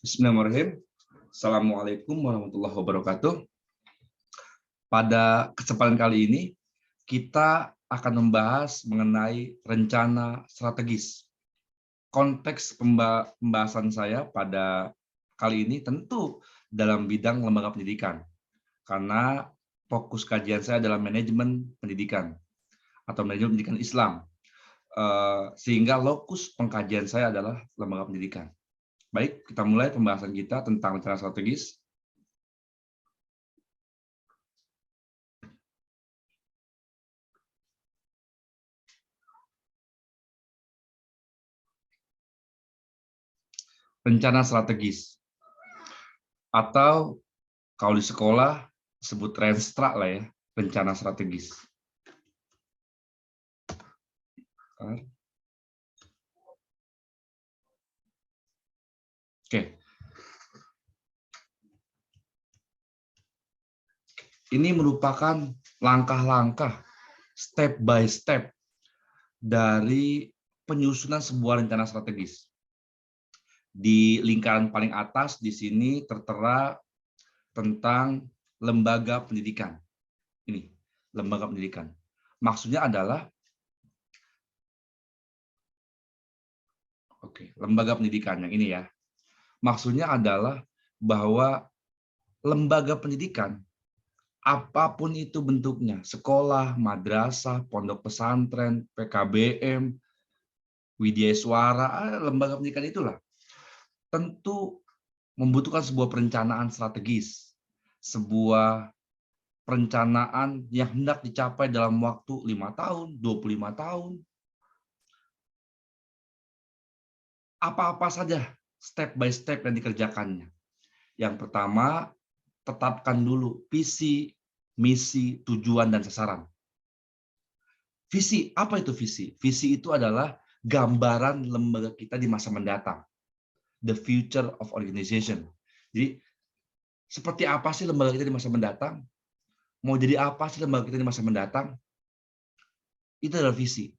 Bismillahirrahmanirrahim. Assalamualaikum warahmatullahi wabarakatuh. Pada kesempatan kali ini, kita akan membahas mengenai rencana strategis. Konteks pembahasan saya pada kali ini tentu dalam bidang lembaga pendidikan, karena fokus kajian saya adalah manajemen pendidikan atau manajemen pendidikan Islam, sehingga lokus pengkajian saya adalah lembaga pendidikan. Baik, kita mulai pembahasan kita tentang rencana strategis. Rencana strategis, atau kalau di sekolah sebut renstra lah ya, rencana strategis. Oke. Ini merupakan langkah-langkah step by step dari penyusunan sebuah rencana strategis. Di lingkaran paling atas di sini tertera tentang lembaga pendidikan. Ini, lembaga pendidikan. Maksudnya adalah lembaga pendidikan yang ini ya. Maksudnya adalah bahwa lembaga pendidikan, apapun itu bentuknya, sekolah, madrasah, pondok pesantren, PKBM, Widya Suara, lembaga pendidikan itulah, tentu membutuhkan sebuah perencanaan strategis, sebuah perencanaan yang hendak dicapai dalam waktu 5 tahun, 25 tahun. Apa-apa saja step by step yang dikerjakannya. Yang pertama, tetapkan dulu visi, misi, tujuan, dan sasaran. Visi, apa itu visi? Visi itu adalah gambaran lembaga kita di masa mendatang. The future of organization. Jadi, seperti apa sih lembaga kita di masa mendatang? Mau jadi apa sih lembaga kita di masa mendatang? Itu adalah visi.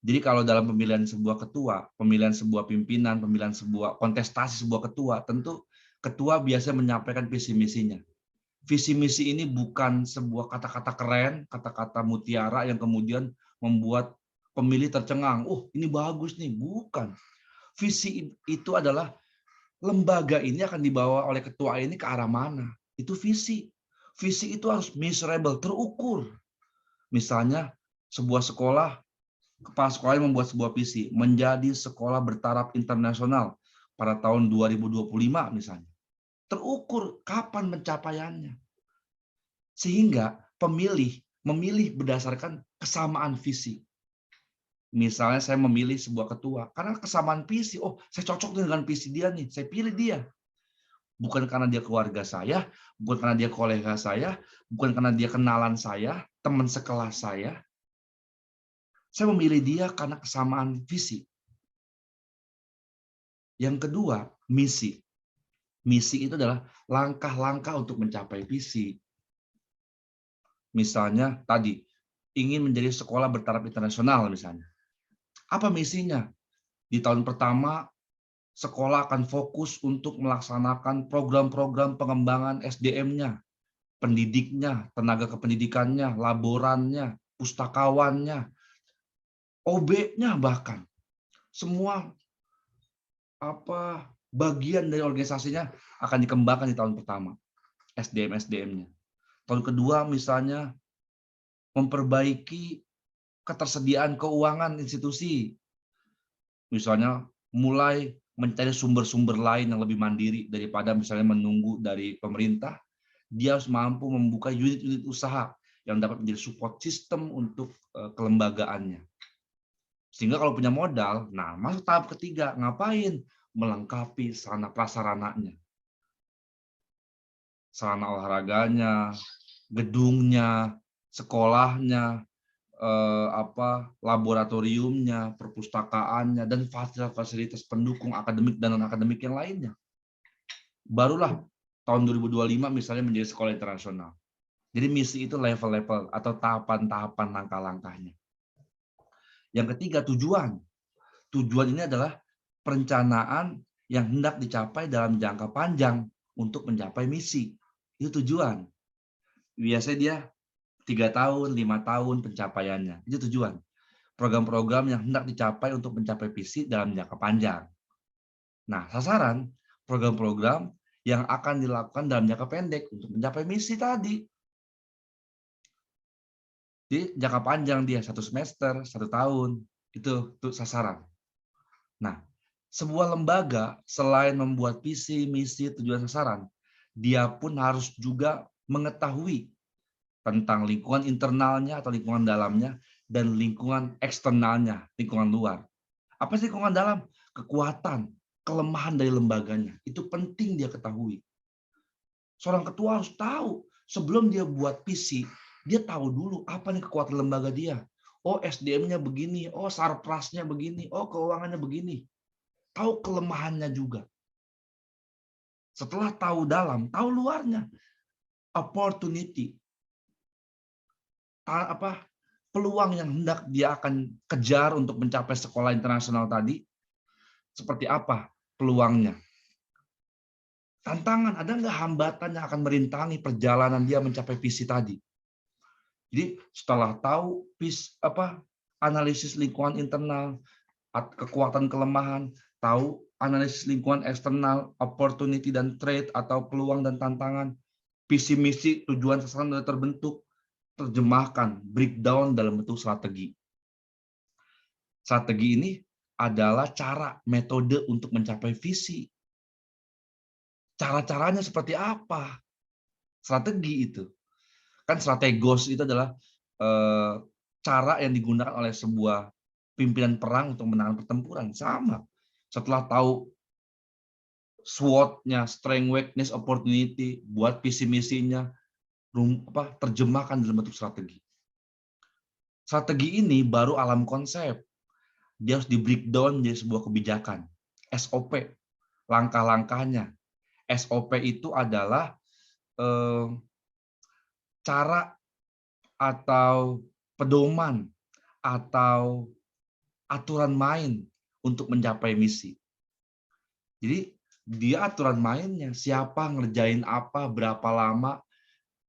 Jadi kalau dalam pemilihan sebuah ketua, pemilihan sebuah pimpinan, pemilihan sebuah kontestasi sebuah ketua, tentu ketua biasa menyampaikan visi misinya. Visi misi ini bukan sebuah kata-kata keren, kata-kata mutiara yang kemudian membuat pemilih tercengang. Oh, ini bagus nih. Bukan. Visi itu adalah lembaga ini akan dibawa oleh ketua ini ke arah mana. Itu visi. Visi itu harus measurable, terukur. Misalnya sebuah sekolah, kepala sekolah yang membuat sebuah visi, menjadi sekolah bertaraf internasional pada tahun 2025 misalnya. Terukur kapan pencapaiannya. Sehingga pemilih memilih berdasarkan kesamaan visi. Misalnya saya memilih sebuah ketua, karena kesamaan visi, oh saya cocok dengan visi dia nih, saya pilih dia. Bukan karena dia keluarga saya, bukan karena dia kolega saya, bukan karena dia kenalan saya, teman sekelas saya. Saya memilih dia karena kesamaan visi. Yang kedua, misi. Misi itu adalah langkah-langkah untuk mencapai visi. Misalnya tadi, ingin menjadi sekolah bertaraf internasional misalnya. Apa misinya? Di tahun pertama, sekolah akan fokus untuk melaksanakan program-program pengembangan SDM-nya, pendidiknya, tenaga kependidikannya, laborannya, pustakawannya, OB-nya bahkan. Semua bagian dari organisasinya akan dikembangkan di tahun pertama, SDM-SDM-nya. Tahun kedua misalnya memperbaiki ketersediaan keuangan institusi. Misalnya mulai mencari sumber-sumber lain yang lebih mandiri daripada misalnya menunggu dari pemerintah. Dia harus mampu membuka unit-unit usaha yang dapat menjadi support system untuk kelembagaannya. Sehingga kalau punya modal, nah masuk tahap ketiga, ngapain? Melengkapi sarana prasarananya. Sarana olahraganya, gedungnya, sekolahnya, laboratoriumnya, perpustakaannya, dan fasilitas pendukung akademik dan non-akademik yang lainnya. Barulah tahun 2025 misalnya menjadi sekolah internasional. Jadi misi itu level-level atau tahapan-tahapan langkah-langkahnya. Yang ketiga, tujuan. Tujuan ini adalah perencanaan yang hendak dicapai dalam jangka panjang untuk mencapai misi. Itu tujuan. Biasanya dia 3 tahun, 5 tahun pencapaiannya. Itu tujuan. Program-program yang hendak dicapai untuk mencapai visi dalam jangka panjang. Nah, sasaran program-program yang akan dilakukan dalam jangka pendek untuk mencapai misi tadi. Jadi jangka panjang dia 1 semester, 1 tahun, itu sasaran. Nah, sebuah lembaga selain membuat visi, misi, tujuan sasaran, dia pun harus juga mengetahui tentang lingkungan internalnya atau lingkungan dalamnya dan lingkungan eksternalnya, lingkungan luar. Apa sih lingkungan dalam? Kekuatan, kelemahan dari lembaganya. Itu penting dia ketahui. Seorang ketua harus tahu sebelum dia buat visi, dia tahu dulu apa nih kekuatan lembaga dia. Oh, SDM-nya begini, oh sarprasnya begini, oh keuangannya begini. Tahu kelemahannya juga. Setelah tahu dalam, tahu luarnya. Opportunity. Peluang yang hendak dia akan kejar untuk mencapai sekolah internasional tadi, seperti apa peluangnya? Tantangan, ada nggak hambatan yang akan merintangi perjalanan dia mencapai visi tadi? Jadi setelah tahu analisis lingkungan internal, kekuatan kelemahan, tahu analisis lingkungan eksternal, opportunity dan threat atau peluang dan tantangan, visi misi tujuan sasaran sudah terbentuk, terjemahkan, breakdown dalam bentuk strategi. Strategi ini adalah cara, metode untuk mencapai visi. Cara-caranya seperti apa? Strategi itu. Kan strategos itu adalah cara yang digunakan oleh sebuah pimpinan perang untuk menangani pertempuran. Sama. Setelah tahu SWOT-nya, strength, weakness, opportunity, buat visi misinya, terjemahkan dalam bentuk strategi. Strategi ini baru alam konsep. Dia harus di breakdown jadi sebuah kebijakan. SOP, langkah-langkahnya. SOP itu adalah cara atau pedoman atau aturan main untuk mencapai misi. Jadi dia aturan mainnya, siapa ngerjain apa, berapa lama,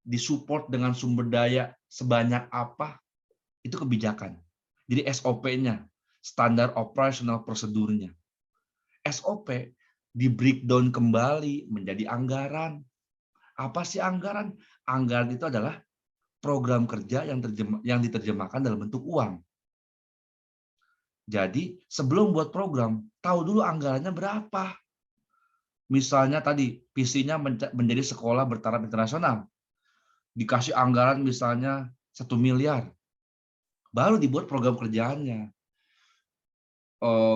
disupport dengan sumber daya sebanyak apa, itu kebijakan. Jadi SOP-nya, standar operational prosedurnya. SOP di breakdown kembali menjadi anggaran. Apa sih anggaran? Anggaran itu adalah program kerja yang diterjemahkan dalam bentuk uang. Jadi sebelum buat program, tahu dulu anggarannya berapa. Misalnya tadi visinya menjadi sekolah bertaraf internasional, dikasih anggaran misalnya 1 miliar, baru dibuat program kerjaannya.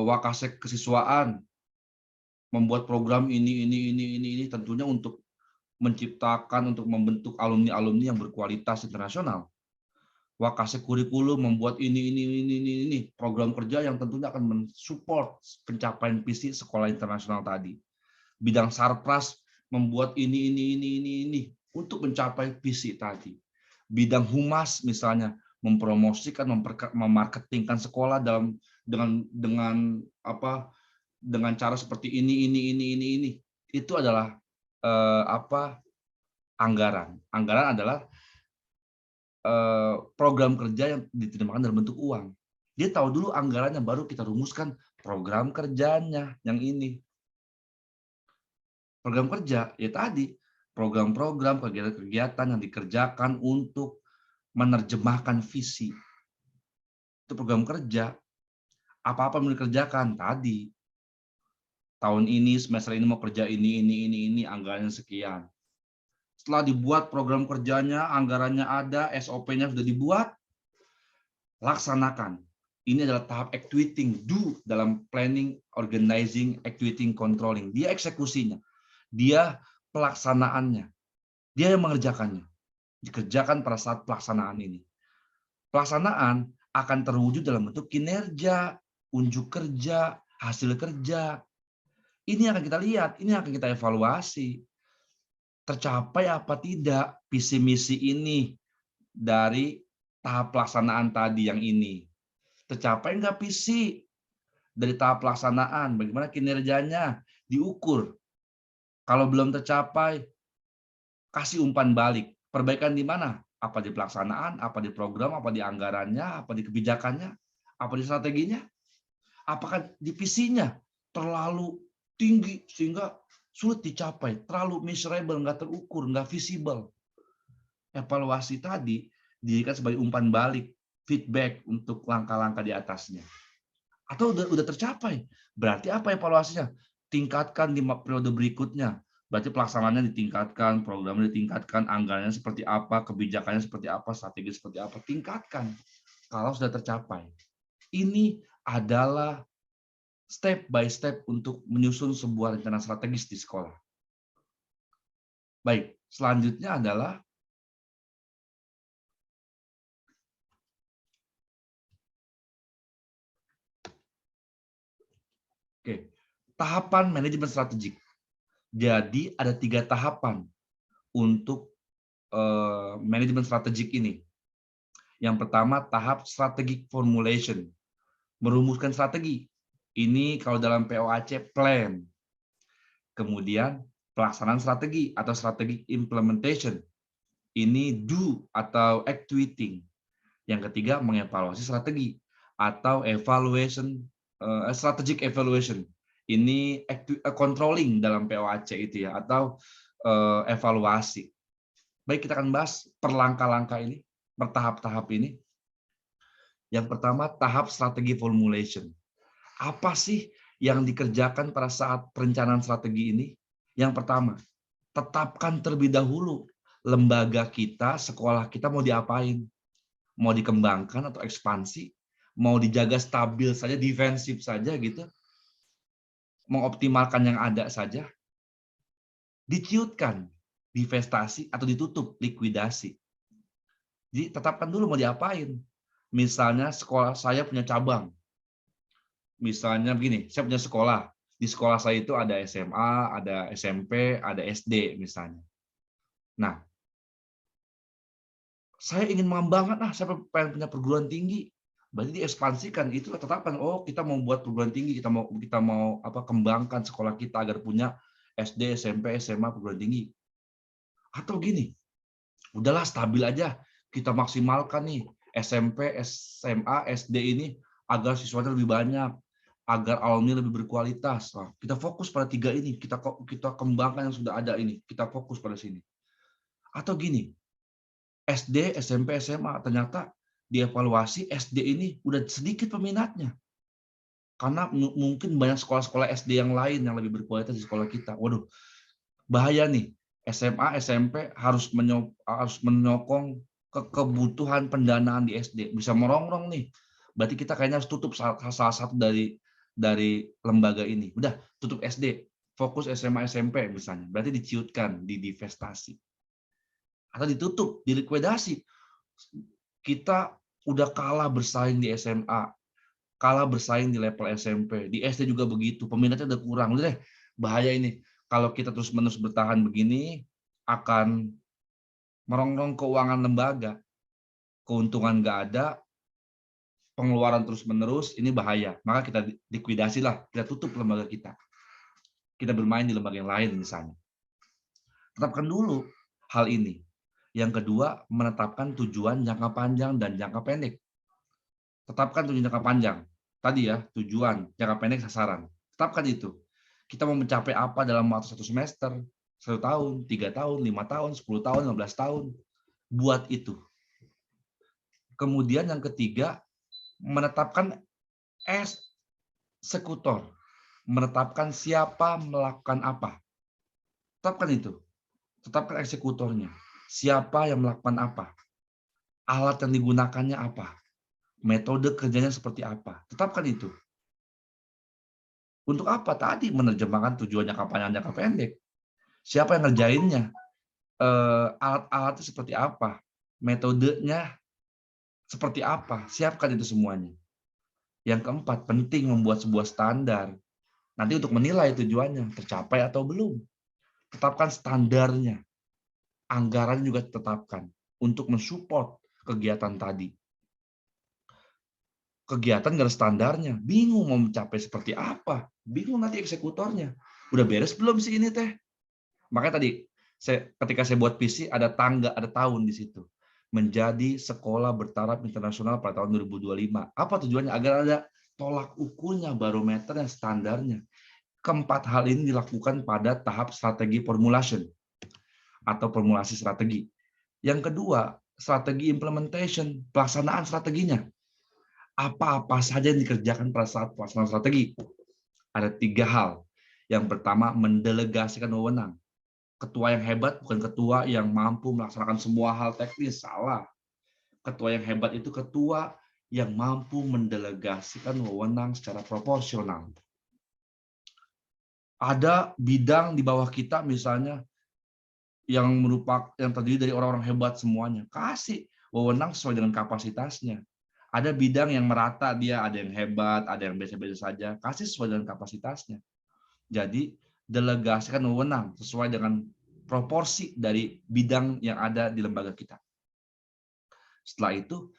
Wakasek kesiswaan membuat program ini tentunya untuk menciptakan, untuk membentuk alumni-alumni yang berkualitas internasional. Wakasek kurikulum membuat ini program kerja yang tentunya akan mensupport pencapaian visi sekolah internasional tadi. Bidang sarpras membuat ini untuk mencapai visi tadi. Bidang humas misalnya mempromosikan, memarketingkan sekolah dengan cara seperti ini. Itu adalah anggaran. Anggaran adalah program kerja yang diterjemahkan dalam bentuk uang. Dia tahu dulu anggarannya, baru kita rumuskan program kerjanya yang ini. Program kerja, ya tadi, program-program, kegiatan-kegiatan yang dikerjakan untuk menerjemahkan visi. Itu program kerja. Apa-apa yang dikerjakan tadi. Tahun ini, semester ini mau kerja ini, anggarannya sekian. Setelah dibuat program kerjanya, anggarannya ada, SOP-nya sudah dibuat, laksanakan. Ini adalah tahap actuating, do dalam planning, organizing, actuating, controlling. Dia eksekusinya. Dia pelaksanaannya. Dia yang mengerjakannya. Dikerjakan pada saat pelaksanaan ini. Pelaksanaan akan terwujud dalam bentuk kinerja, unjuk kerja, hasil kerja. Ini akan kita lihat, ini akan kita evaluasi. Tercapai apa tidak visi misi ini dari tahap pelaksanaan tadi yang ini. Tercapai enggak visi dari tahap pelaksanaan, bagaimana kinerjanya, diukur. Kalau belum tercapai, kasih umpan balik. Perbaikan di mana? Apa di pelaksanaan, apa di program, apa di anggarannya, apa di kebijakannya, apa di strateginya? Apakah di visinya terlalu tinggi sehingga sulit dicapai, terlalu measurable, nggak terukur, nggak visible. Evaluasi tadi dijadikan sebagai umpan balik, feedback untuk langkah-langkah di atasnya. Atau udah tercapai, berarti apa evaluasinya? Tingkatkan di periode berikutnya. Berarti pelaksanaannya ditingkatkan, programnya ditingkatkan, anggarannya seperti apa, kebijakannya seperti apa, strategi seperti apa, tingkatkan. Kalau sudah tercapai. Ini adalah step by step untuk menyusun sebuah rencana strategis di sekolah. Baik, selanjutnya adalah tahapan manajemen strategik. Jadi ada 3 tahapan untuk manajemen strategik ini. Yang pertama, tahap strategic formulation, merumuskan strategi. Ini kalau dalam POAC plan. Kemudian pelaksanaan strategi atau strategic implementation. Ini do atau actuating. Yang ketiga, mengevaluasi strategi atau evaluation, strategic evaluation. Ini controlling dalam POAC itu ya, atau evaluasi. Baik, kita akan bahas per langkah-langkah ini, bertahap-tahap ini. Yang pertama, tahap strategi formulation. Apa sih yang dikerjakan pada saat perencanaan strategi ini? Yang pertama, tetapkan terlebih dahulu lembaga kita, sekolah kita mau diapain. Mau dikembangkan atau ekspansi, mau dijaga stabil saja, defensif saja gitu, mengoptimalkan yang ada saja, diciutkan, divestasi atau ditutup, likuidasi. Jadi tetapkan dulu mau diapain. Misalnya sekolah saya punya cabang. Misalnya begini, saya punya sekolah. Di sekolah saya itu ada SMA, ada SMP, ada SD misalnya. Nah, saya ingin mengembangkan, saya pengen punya perguruan tinggi. Berarti diekspansikan, itu tetapkan. Oh, kita mau buat perguruan tinggi, kita mau kembangkan sekolah kita agar punya SD, SMP, SMA, perguruan tinggi. Atau gini, udahlah stabil aja, kita maksimalkan nih SMP, SMA, SD ini agar siswanya lebih banyak, agar alumni lebih berkualitas. Nah, kita fokus pada 3 ini, kita kembangkan yang sudah ada ini, kita fokus pada sini. Atau gini, SD, SMP, SMA ternyata dievaluasi SD ini udah sedikit peminatnya. Karena mungkin banyak sekolah-sekolah SD yang lain yang lebih berkualitas di sekolah kita. Waduh, bahaya nih. SMA, SMP harus menyokong kebutuhan pendanaan di SD. Bisa merongrong nih. Berarti kita kayaknya harus tutup salah satu dari lembaga ini. Udah, tutup SD. Fokus SMA, SMP misalnya. Berarti diciutkan, divestasi. Atau ditutup, dilikuidasi. Kita udah kalah bersaing di SMA, kalah bersaing di level SMP, di SD juga begitu, peminatnya udah kurang. Udah deh, bahaya ini. Kalau kita terus-menerus bertahan begini, akan merongrong keuangan lembaga. Keuntungan nggak ada, pengeluaran terus-menerus, ini bahaya. Maka kita likuidasi lah, kita tutup lembaga kita. Kita bermain di lembaga yang lain misalnya. Tetapkan dulu hal ini. Yang kedua, menetapkan tujuan jangka panjang dan jangka pendek. Tetapkan tujuan jangka panjang. Tadi ya, tujuan, jangka pendek, sasaran. Tetapkan itu. Kita mau mencapai apa dalam waktu 1 semester, 1 tahun, 3 tahun, 5 tahun, 10 tahun, 15 tahun. Buat itu. Kemudian yang ketiga, menetapkan eksekutor. Menetapkan siapa melakukan apa. Tetapkan itu. Tetapkan eksekutornya. Siapa yang melakukan apa. Alat yang digunakannya apa. Metode kerjanya seperti apa. Tetapkan itu. Untuk apa? Tadi menerjemahkan tujuan jangka panjang, jangka pendek. Siapa yang ngerjainnya? Alat-alatnya seperti apa? Metodenya seperti apa? Siapkan itu semuanya. Yang keempat, penting membuat sebuah standar. Nanti untuk menilai tujuannya, tercapai atau belum. Tetapkan standarnya. Anggaran juga tetapkan untuk mensupport kegiatan tadi. Kegiatan nggak ada standarnya, bingung mau mencapai seperti apa, bingung nanti eksekutornya. Udah beres belum sih ini teh? Makanya tadi ketika saya buat visi ada tangga, ada tahun di situ. Menjadi sekolah bertaraf internasional pada tahun 2025. Apa tujuannya? Agar ada tolak ukurnya, barometer yang standarnya. Keempat hal ini dilakukan pada tahap strategi formulation atau formulasi strategi. Yang kedua, strategi implementation, pelaksanaan strateginya. Apa-apa saja yang dikerjakan pada saat pelaksanaan strategi. Ada 3 hal. Yang pertama, mendelegasikan wewenang. Ketua yang hebat bukan ketua yang mampu melaksanakan semua hal teknis, salah. Ketua yang hebat itu ketua yang mampu mendelegasikan wewenang secara proporsional. Ada bidang di bawah kita misalnya yang terdiri dari orang-orang hebat semuanya. Kasih wewenang sesuai dengan kapasitasnya. Ada bidang yang merata, dia ada yang hebat, ada yang biasa-biasa saja. Kasih sesuai dengan kapasitasnya. Jadi delegasikan wewenang sesuai dengan proporsi dari bidang yang ada di lembaga kita. Setelah itu,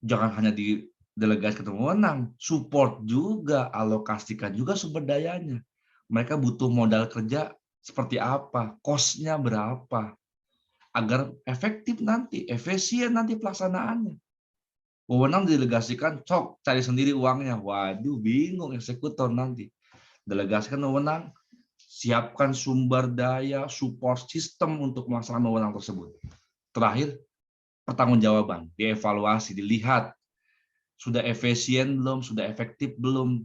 jangan hanya didelegasikan wewenang, support juga, alokasikan juga sumber dayanya. Mereka butuh modal kerja seperti apa, cost-nya berapa, agar efektif nanti, efisien nanti pelaksanaannya. Wewenang didelegasikan, cok, cari sendiri uangnya. Waduh, bingung eksekutor nanti. Delegasikan wewenang, siapkan sumber daya, support system untuk melaksanakan wewenang tersebut. Terakhir, pertanggungjawaban, dievaluasi, dilihat sudah efisien belum, sudah efektif belum,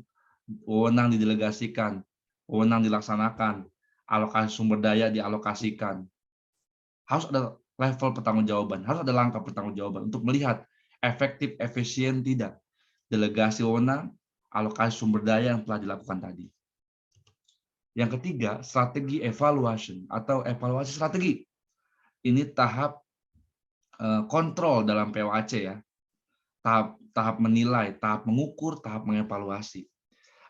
wewenang didelegasikan, wewenang dilaksanakan, alokasi sumber daya dialokasikan. Harus ada level pertanggungjawaban, harus ada langkah pertanggungjawaban untuk melihat efektif, efisien tidak. Delegasi wewenang, alokasi sumber daya yang telah dilakukan tadi. Yang ketiga, strategi evaluation atau evaluasi strategi. Ini tahap kontrol dalam POAC ya. Tahap menilai, tahap mengukur, tahap mengevaluasi.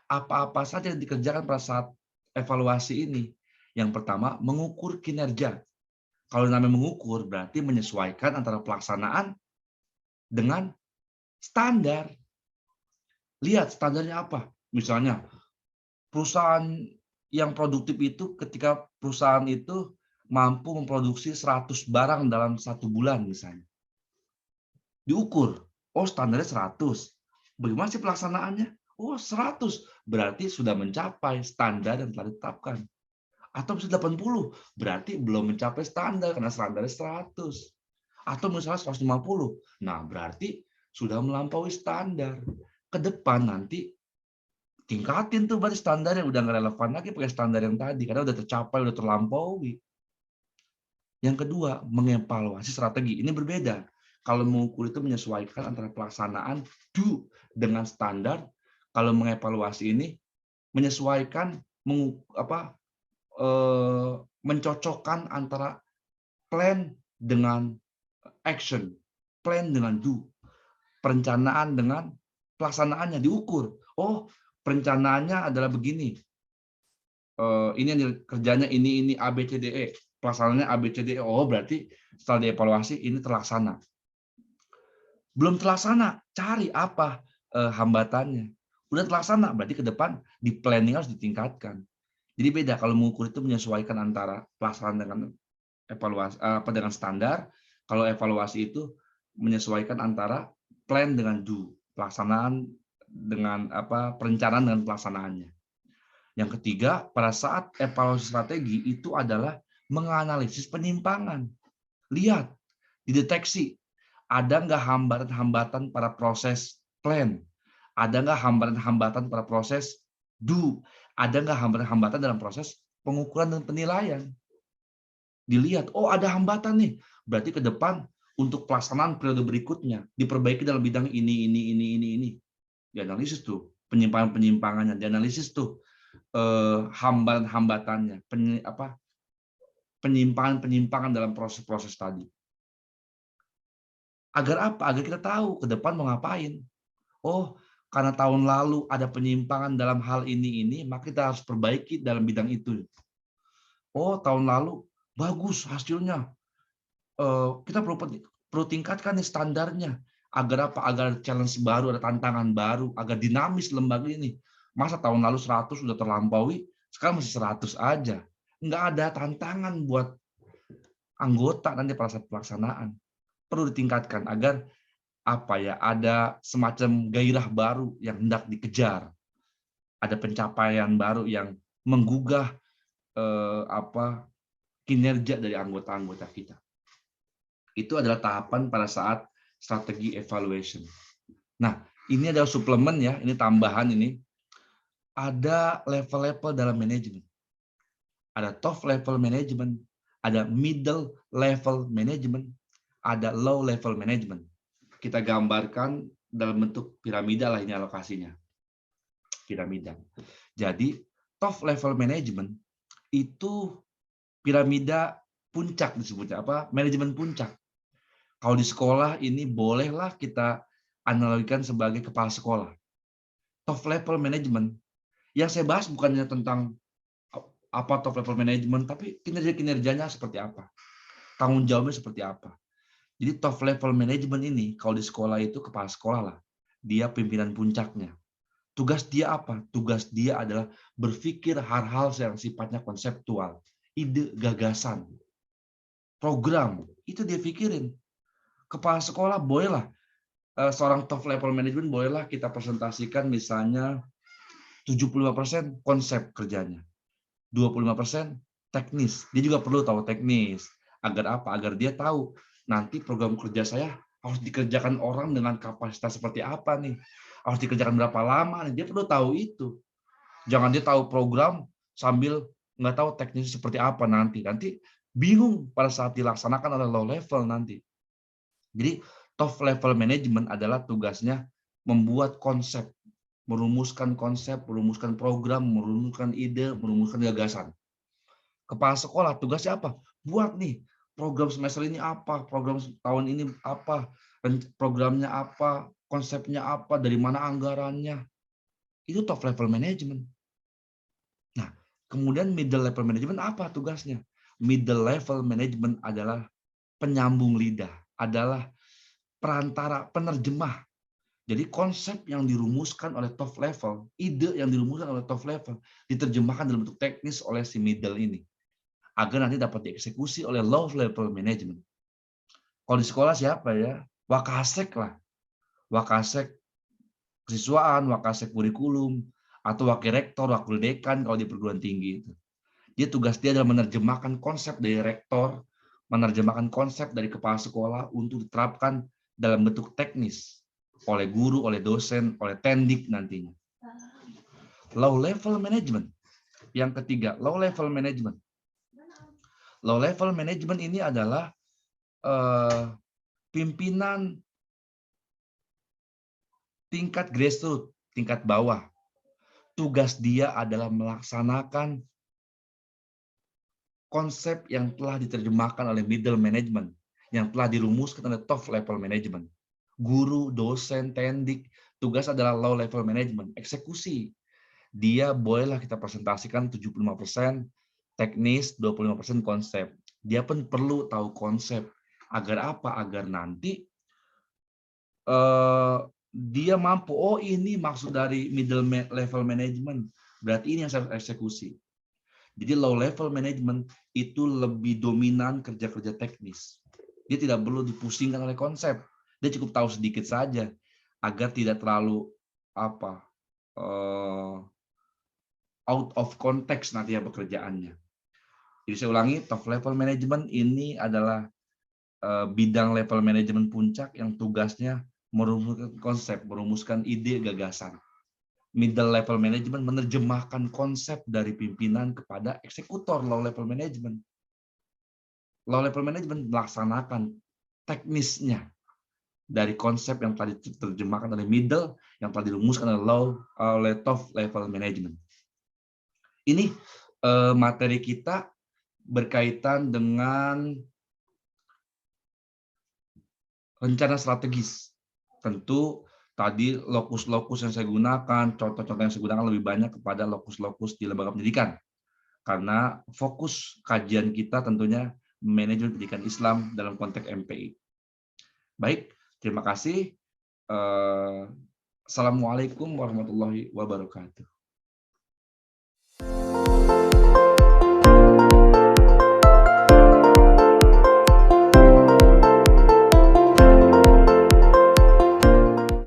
Apa-apa saja yang dikerjakan pada saat evaluasi ini. Yang pertama, mengukur kinerja. Kalau namanya mengukur, berarti menyesuaikan antara pelaksanaan dengan standar. Lihat standarnya apa. Misalnya, perusahaan yang produktif itu ketika perusahaan itu mampu memproduksi 100 barang dalam 1 bulan misalnya. Diukur, oh standarnya 100. Bagaimana sih pelaksanaannya? Oh 100, berarti sudah mencapai standar yang telah ditetapkan. Atau bisa 80, berarti belum mencapai standar karena standarnya 100. Atau misalnya 150, nah berarti sudah melampaui standar. Ke depan nanti tingkatin tuh berarti standarnya, udah nggak relevan lagi pakai standar yang tadi karena udah tercapai, udah terlampaui. Yang kedua, mengevaluasi strategi. Ini berbeda. Kalau mengukur itu menyesuaikan antara pelaksanaan do dengan standar. Kalau mengevaluasi ini menyesuaikan, mencocokkan antara plan dengan action, plan dengan do, perencanaan dengan pelaksanaannya diukur. Oh, perencanaannya adalah begini. Ini kerjanya ini A B C D E, pelaksanaannya A B C D E. Oh, berarti setelah dievaluasi ini terlaksana. Belum terlaksana, cari apa hambatannya. Udah terlaksana, berarti ke depan di planning harus ditingkatkan. Jadi beda kalau mengukur itu menyesuaikan antara pelaksanaan dengan evaluasi dengan standar. Kalau evaluasi itu menyesuaikan antara plan dengan do, pelaksanaan dengan perencanaan dengan pelaksanaannya. Yang ketiga, pada saat evaluasi strategi itu adalah menganalisis penyimpangan. Lihat, dideteksi, ada nggak hambatan-hambatan pada proses plan? Ada nggak hambatan-hambatan pada proses do? Ada nggak hambatan-hambatan dalam proses pengukuran dan penilaian? Dilihat, oh ada hambatan nih. Berarti ke depan untuk pelaksanaan periode berikutnya diperbaiki dalam bidang ini. Dianalisis tuh penyimpangan-penyimpangannya, dianalisis tuh hambatan-hambatannya, penyimpangan-penyimpangan dalam proses-proses tadi. Agar apa? Agar kita tahu ke depan mau ngapain. Oh, karena tahun lalu ada penyimpangan dalam hal ini, maka kita harus perbaiki dalam bidang itu. Oh, tahun lalu bagus hasilnya. Kita perlu tingkatkan nih standarnya. Agar apa? Agar challenge baru, ada tantangan baru, agar dinamis lembaga ini. Masa tahun lalu 100 sudah terlampaui, Sekarang masih 100 aja. Nggak ada tantangan buat anggota nanti pada saat pelaksanaan. Perlu ditingkatkan agar ada semacam gairah baru yang hendak dikejar. Ada pencapaian baru yang menggugah kinerja dari anggota-anggota kita. Itu adalah tahapan pada saat strategi evaluation. Nah, ini adalah suplemen ya, ini tambahan ini. Ada level-level dalam manajemen. Ada top level management, ada middle level management, ada low level management. Kita gambarkan dalam bentuk piramida lah ini alokasinya. Piramida. Jadi, top level management itu piramida puncak disebutnya apa? Manajemen puncak. Kalau di sekolah ini bolehlah kita analogikan sebagai kepala sekolah. Top level management yang saya bahas bukannya tentang apa top level management, tapi kinerjanya seperti apa, tanggung jawabnya seperti apa. Jadi top level management ini kalau di sekolah itu kepala sekolah lah, dia pimpinan puncaknya. Tugas dia apa? Tugas dia adalah berpikir hal-hal yang sifatnya konseptual, ide, gagasan, program, itu dia pikirin. Kepala sekolah bolehlah, seorang top level management bolehlah kita presentasikan misalnya 75% konsep kerjanya, 25% teknis. Dia juga perlu tahu teknis. Agar apa? Agar dia tahu nanti program kerja saya harus dikerjakan orang dengan kapasitas seperti apa nih. Harus dikerjakan berapa lama nih. Dia perlu tahu itu. Jangan dia tahu program sambil nggak tahu teknis seperti apa nanti. Nanti bingung pada saat dilaksanakan oleh low level nanti. Jadi top level management adalah tugasnya membuat konsep, merumuskan konsep, merumuskan program, merumuskan ide, merumuskan gagasan. Kepala sekolah tugasnya apa? Buat nih program semester ini apa, program tahun ini apa, programnya apa, konsepnya apa, dari mana anggarannya. Itu top level management. Nah, kemudian middle level management apa tugasnya? Middle level management adalah penyambung lidah, adalah perantara, penerjemah. Jadi konsep yang dirumuskan oleh top level, ide yang dirumuskan oleh top level, diterjemahkan dalam bentuk teknis oleh si middle ini, agar nanti dapat dieksekusi oleh low level management. Kalau di sekolah siapa ya? Wakasek lah. Wakasek kesiswaan, wakasek kurikulum, atau wakil rektor, wakil dekan kalau di perguruan tinggi itu. Tugas dia adalah menerjemahkan konsep dari rektor, menerjemahkan konsep dari kepala sekolah untuk diterapkan dalam bentuk teknis oleh guru, oleh dosen, oleh tendik nantinya. Low level management. Yang ketiga, low level management. Low level management ini adalah pimpinan tingkat grassroots, tingkat bawah. Tugas dia adalah melaksanakan konsep yang telah diterjemahkan oleh middle management, yang telah dirumuskan oleh top level management. Guru, dosen, tendik, tugas adalah low level management, eksekusi. Dia bolehlah kita presentasikan 75% teknis, 25% konsep. Dia pun perlu tahu konsep. Agar apa? Agar nanti dia mampu, oh ini maksud dari middle level management, berarti ini yang saya eksekusi. Jadi low level management itu lebih dominan kerja-kerja teknis. Dia tidak perlu dipusingkan oleh konsep. Dia cukup tahu sedikit saja agar tidak terlalu out of context nanti ya pekerjaannya. Jadi saya ulangi, top level management ini adalah bidang level manajemen puncak yang tugasnya merumuskan konsep, merumuskan ide, gagasan. Middle level management menerjemahkan konsep dari pimpinan kepada eksekutor low level management. Low level management melaksanakan teknisnya dari konsep yang telah diterjemahkan oleh middle, yang telah dirumuskan oleh top level management. Ini materi kita berkaitan dengan rencana strategis. Tentu tadi lokus-lokus yang saya gunakan, contoh-contoh yang saya gunakan lebih banyak kepada lokus-lokus di lembaga pendidikan. Karena fokus kajian kita tentunya manajemen pendidikan Islam dalam konteks MPI. Baik, terima kasih. Assalamualaikum warahmatullahi wabarakatuh.